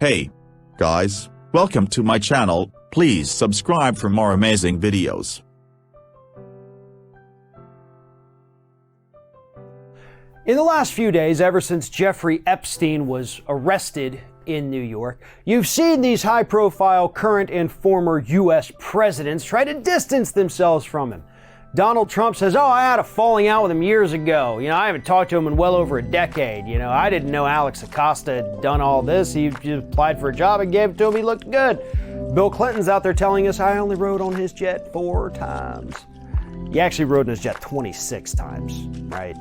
Hey, guys, welcome to my channel. Please subscribe for more amazing videos. In the last few days, ever since Jeffrey Epstein was arrested in New York, you've seen these high-profile current and former U.S. presidents try to distance themselves from him. Donald Trump says, I had a falling out with him years ago. I haven't talked to him in well over a decade. I didn't know Alex Acosta had done all this. He just applied for a job and gave it to him. He looked good. Bill Clinton's out there telling us, I only rode on his jet 4 times. He actually rode on his jet 26 times, right?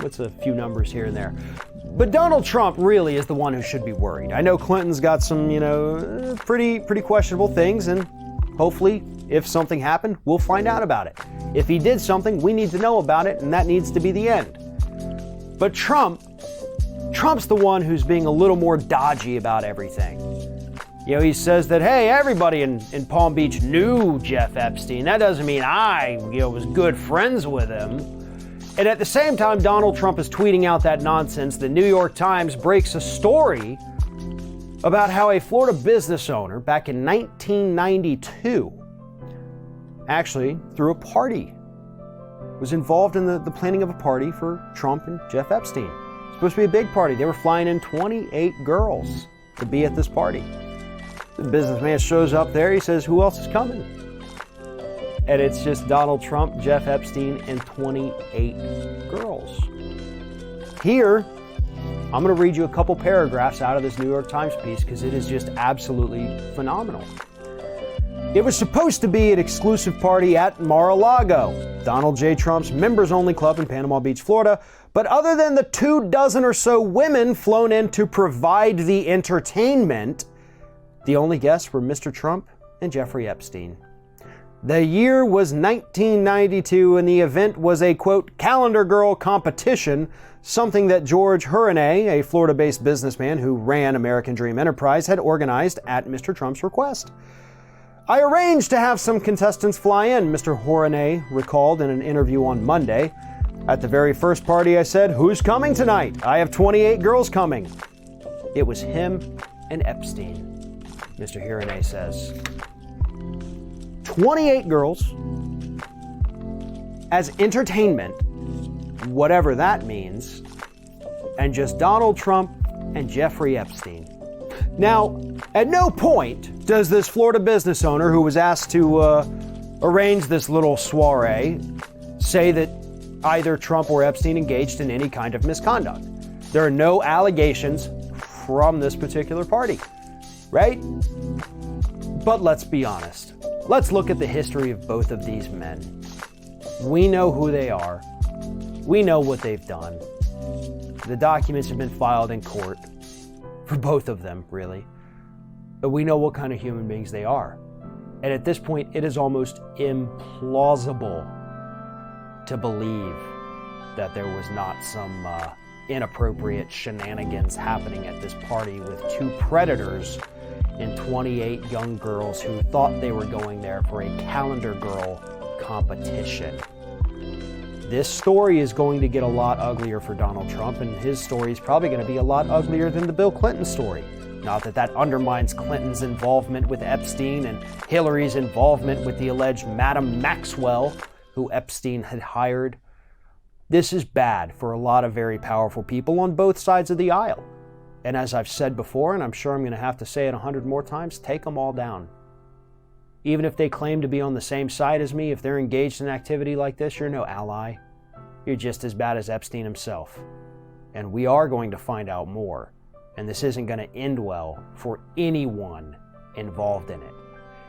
What's a few numbers here and there. But Donald Trump really is the one who should be worried. I know Clinton's got some, pretty questionable things, and hopefully, if something happened, we'll find out about it. If he did something, we need to know about it, and that needs to be the end. But Trump's the one who's being a little more dodgy about everything. He says that, hey, everybody in Palm Beach knew Jeff Epstein. That doesn't mean I, was good friends with him. And at the same time, Donald Trump is tweeting out that nonsense. The New York Times breaks a story about how a Florida business owner back in 1992 actually threw a party, was involved in the planning of a party for Trump and Jeff Epstein. It was supposed to be a big party. They were flying in 28 girls to be at this party. The businessman shows up there. He says, who else is coming? And it's just Donald Trump, Jeff Epstein, and 28 girls. Here, I'm going to read you a couple paragraphs out of this New York Times piece because it is just absolutely phenomenal. It was supposed to be an exclusive party at Mar-a-Lago, Donald J. Trump's members-only club in Panama Beach, Florida. But other than the 24 or so women flown in to provide the entertainment, the only guests were Mr. Trump and Jeffrey Epstein. The year was 1992, and the event was a, quote, calendar girl competition, something that George Hurrenay, a Florida-based businessman who ran American Dream Enterprise, had organized at Mr. Trump's request. I arranged to have some contestants fly in, Mr. Hurrenay recalled in an interview on Monday. At the very first party, I said, who's coming tonight? I have 28 girls coming. It was him and Epstein, Mr. Hurrenay says. 28 girls as entertainment, whatever that means, and just Donald Trump and Jeffrey Epstein. Now, at no point does this Florida business owner who was asked to arrange this little soiree say that either Trump or Epstein engaged in any kind of misconduct. There are no allegations from this particular party, right? But let's be honest. Let's look at the history of both of these men. We know who they are. We know what they've done. The documents have been filed in court for both of them, really. But we know what kind of human beings they are. And at this point, it is almost implausible to believe that there was not some inappropriate shenanigans happening at this party with 2 predators and 28 young girls who thought they were going there for a calendar girl competition. This story is going to get a lot uglier for Donald Trump, and his story is probably going to be a lot uglier than the Bill Clinton story. Not that that undermines Clinton's involvement with Epstein and Hillary's involvement with the alleged Madam Maxwell, who Epstein had hired. This is bad for a lot of very powerful people on both sides of the aisle. And as I've said before, and I'm sure I'm going to have to say it 100 more times, take them all down. Even if they claim to be on the same side as me, if they're engaged in activity like this, you're no ally. You're just as bad as Epstein himself. And we are going to find out more. And this isn't going to end well for anyone involved in it.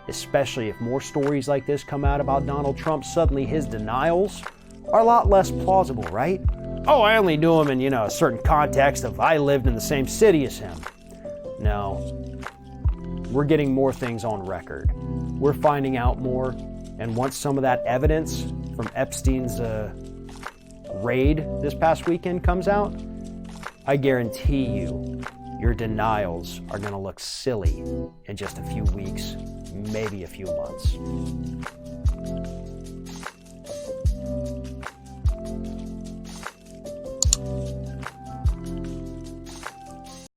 Especially if more stories like this come out about Donald Trump, suddenly his denials are a lot less plausible, right? Oh, I only knew him in, a certain context of I lived in the same city as him. No. We're getting more things on record. We're finding out more. And once some of that evidence from Epstein's raid this past weekend comes out, I guarantee you, your denials are going to look silly in just a few weeks, maybe a few months.